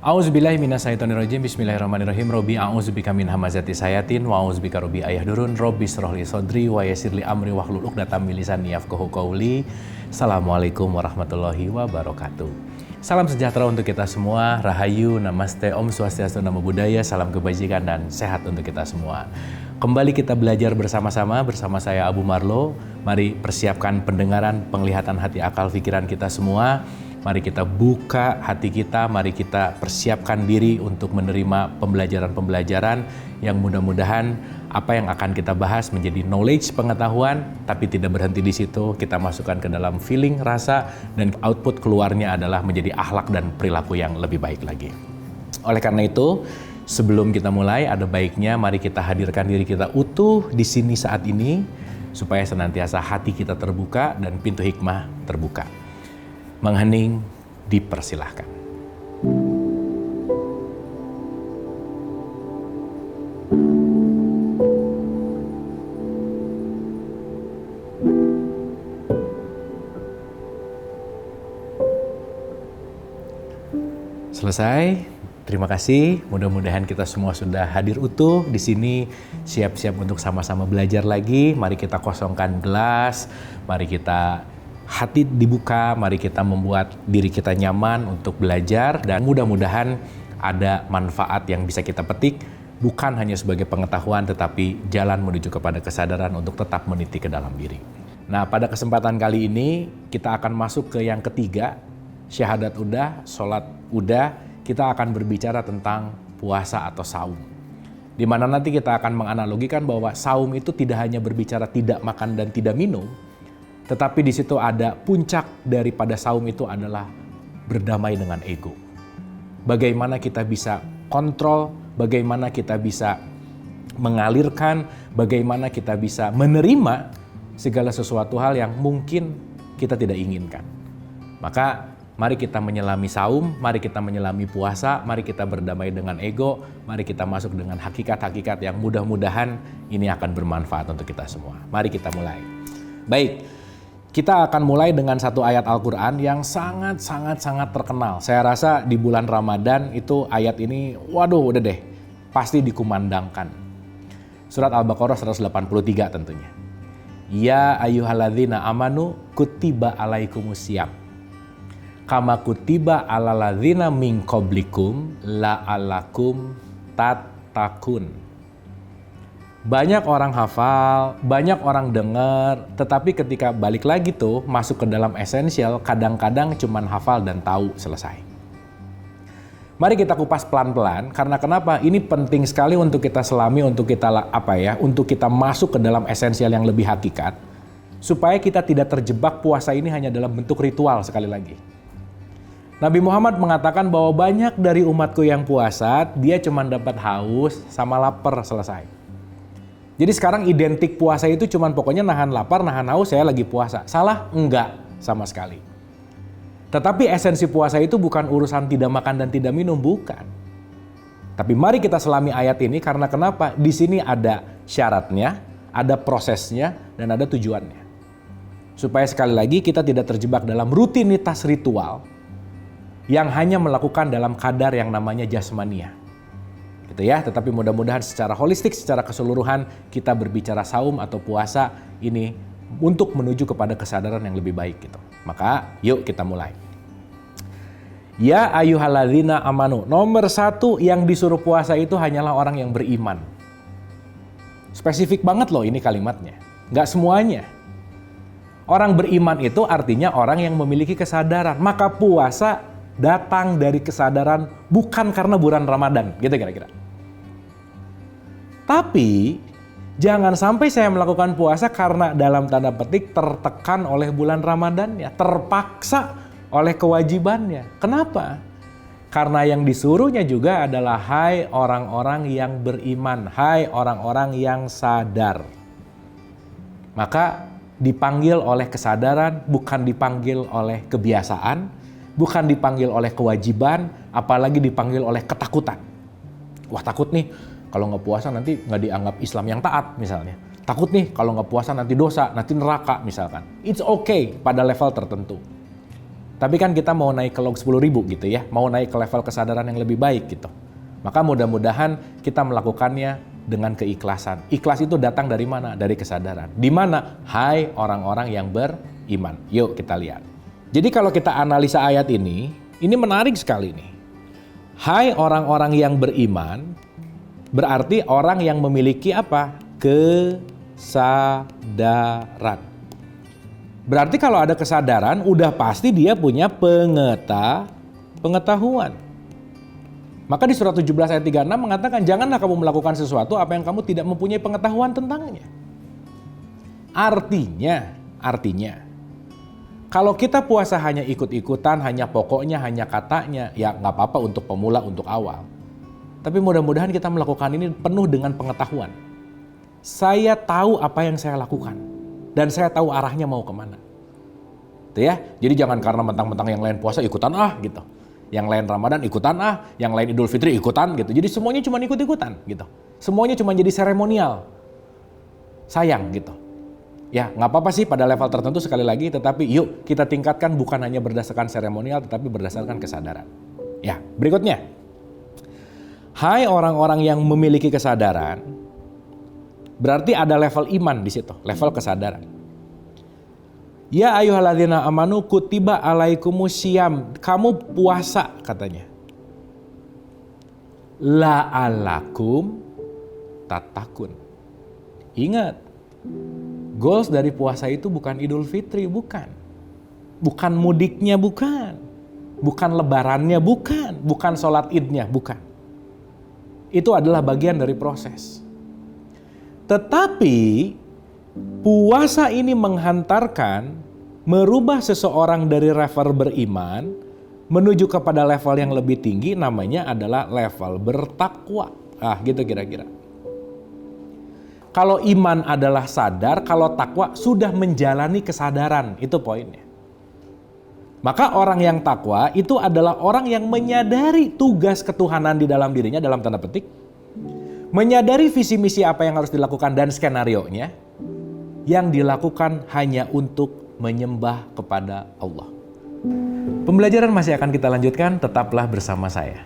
A'udzubillahi minasyaitonirrajim. Bismillahirrahmanirrahim. Robbi a'udzubika min hamazati sayatin wa a'udzubika robbi ayahdurun. Robbi shrahli sadri wa yassirli amri wahlul 'uqdatam min lisani yafqahu qawli. Assalamualaikum warahmatullahi wabarakatuh. Salam sejahtera untuk kita semua. Rahayu, namaste, Om Swastiastu, Namo Buddhaya, salam kebajikan dan sehat untuk kita semua. Kembali kita belajar bersama-sama bersama saya Abu Marlo. Mari persiapkan pendengaran, penglihatan hati, akal, pikiran kita semua. Mari kita buka hati kita, mari kita persiapkan diri untuk menerima pembelajaran-pembelajaran yang mudah-mudahan apa yang akan kita bahas menjadi knowledge, pengetahuan, tapi tidak berhenti di situ. Kita masukkan ke dalam feeling, rasa, dan output keluarnya adalah menjadi akhlak dan perilaku yang lebih baik lagi. Oleh karena itu, sebelum kita mulai, ada baiknya mari kita hadirkan diri kita utuh di sini saat ini, supaya senantiasa hati kita terbuka dan pintu hikmah terbuka. Menghening, dipersilahkan. Selesai. Terima kasih. Mudah-mudahan kita semua sudah hadir utuh di sini, siap-siap untuk sama-sama belajar lagi. Mari kita kosongkan gelas, mari kita hati dibuka, mari kita membuat diri kita nyaman untuk belajar dan mudah-mudahan ada manfaat yang bisa kita petik, bukan hanya sebagai pengetahuan tetapi jalan menuju kepada kesadaran untuk tetap meniti ke dalam diri. Nah, pada kesempatan kali ini kita akan masuk ke yang ketiga, syahadat udah, sholat udah, kita akan berbicara tentang puasa atau saum. Di mana nanti kita akan menganalogikan bahwa saum itu tidak hanya berbicara tidak makan dan tidak minum, tetapi di situ ada puncak daripada saum itu adalah berdamai dengan ego. Bagaimana kita bisa kontrol, bagaimana kita bisa mengalirkan, bagaimana kita bisa menerima segala sesuatu hal yang mungkin kita tidak inginkan. Maka mari kita menyelami saum, mari kita menyelami puasa, mari kita berdamai dengan ego, mari kita masuk dengan hakikat-hakikat yang mudah-mudahan ini akan bermanfaat untuk kita semua. Mari kita mulai. Baik. Kita akan mulai dengan satu ayat Al-Quran yang sangat terkenal. Saya rasa di bulan Ramadan itu ayat ini, waduh udah deh, pasti dikumandangkan. Surat Al-Baqarah 183 tentunya. Ya ayyuhalladzina amanu kutiba alaikumusiyam. Kama kutiba alaladzina min qablikum la'allakum tattaqun. Banyak orang hafal, banyak orang dengar, tetapi ketika balik lagi tuh masuk ke dalam esensial, kadang-kadang cuman hafal dan tahu, selesai. Mari kita kupas pelan-pelan, karena kenapa? Ini penting sekali untuk kita selami, untuk kita untuk kita masuk ke dalam esensial yang lebih hakikat, supaya kita tidak terjebak puasa ini hanya dalam bentuk ritual sekali lagi. Nabi Muhammad mengatakan bahwa banyak dari umatku yang puasa, dia cuman dapat haus sama lapar, selesai. Jadi sekarang identik puasa itu cuman pokoknya nahan lapar, nahan haus, saya lagi puasa. Salah? Enggak, sama sekali. Tetapi esensi puasa itu bukan urusan tidak makan dan tidak minum, bukan. Tapi mari kita selami ayat ini karena kenapa? Di sini ada syaratnya, ada prosesnya, dan ada tujuannya. Supaya sekali lagi kita tidak terjebak dalam rutinitas ritual yang hanya melakukan dalam kadar yang namanya jasmania. Gitu ya, tetapi mudah-mudahan secara holistik, secara keseluruhan kita berbicara saum atau puasa ini untuk menuju kepada kesadaran yang lebih baik gitu. Maka yuk kita mulai. Ya ayyuhalladzina amanu. Nomor 1 yang disuruh puasa itu hanyalah orang yang beriman. Spesifik banget loh ini kalimatnya. Nggak semuanya. Orang beriman itu artinya orang yang memiliki kesadaran. Maka puasa datang dari kesadaran, bukan karena bulan Ramadan, gitu kira-kira. Tapi jangan sampai saya melakukan puasa karena dalam tanda petik tertekan oleh bulan Ramadannya, terpaksa oleh kewajibannya. Kenapa? Karena yang disuruhnya juga adalah hai orang-orang yang beriman, hai orang-orang yang sadar. Maka dipanggil oleh kesadaran, bukan dipanggil oleh kebiasaan, bukan dipanggil oleh kewajiban, apalagi dipanggil oleh ketakutan. Wah, takut nih kalau nggak puasa nanti nggak dianggap Islam yang taat misalnya. Takut nih kalau nggak puasa nanti dosa, nanti neraka misalkan. It's okay pada level tertentu. Tapi kan kita mau naik ke log 10.000 gitu ya, mau naik ke level kesadaran yang lebih baik gitu. Maka mudah-mudahan kita melakukannya dengan keikhlasan. Ikhlas itu datang dari mana? Dari kesadaran. Di mana? Hai orang-orang yang beriman. Yuk kita lihat. Jadi kalau kita analisa ayat ini menarik sekali nih. Hai orang-orang yang beriman, berarti orang yang memiliki apa? Kesadaran. Berarti kalau ada kesadaran, udah pasti dia punya pengetahuan. Maka di surat 17 ayat 36 mengatakan, janganlah kamu melakukan sesuatu apa yang kamu tidak mempunyai pengetahuan tentangnya. Artinya, kalau kita puasa hanya ikut-ikutan, hanya pokoknya, hanya katanya, ya nggak apa-apa untuk pemula, untuk awal. Tapi mudah-mudahan kita melakukan ini penuh dengan pengetahuan. Saya tahu apa yang saya lakukan. Dan saya tahu arahnya mau kemana. Tuh ya, jadi jangan karena mentang-mentang yang lain puasa ikutan gitu. Yang lain Ramadan ikutan yang lain Idul Fitri ikutan gitu. Jadi semuanya cuma ikut-ikutan gitu. Semuanya cuma jadi seremonial. Sayang gitu. Ya nggak apa-apa sih pada level tertentu sekali lagi, tetapi yuk kita tingkatkan bukan hanya berdasarkan seremonial tetapi berdasarkan kesadaran. Ya, berikutnya. Hai orang-orang yang memiliki kesadaran, berarti ada level iman di situ, level kesadaran. Ya ayyuhalladzina amanu kutiba alaikumusiyam. Kamu puasa katanya. La'alakum tatakun. Ingat, goals dari puasa itu bukan Idul Fitri, bukan. Bukan mudiknya, bukan. Bukan lebarannya, bukan sholat idnya, bukan. Itu adalah bagian dari proses. Tetapi puasa ini menghantarkan, merubah seseorang dari level beriman menuju kepada level yang lebih tinggi, namanya adalah level bertakwa. Gitu kira-kira. Kalau iman adalah sadar, kalau takwa sudah menjalani kesadaran, itu poinnya. Maka orang yang takwa itu adalah orang yang menyadari tugas ketuhanan di dalam dirinya, dalam tanda petik. Menyadari visi misi apa yang harus dilakukan dan skenarionya. Yang dilakukan hanya untuk menyembah kepada Allah. Pembelajaran masih akan kita lanjutkan, tetaplah bersama saya.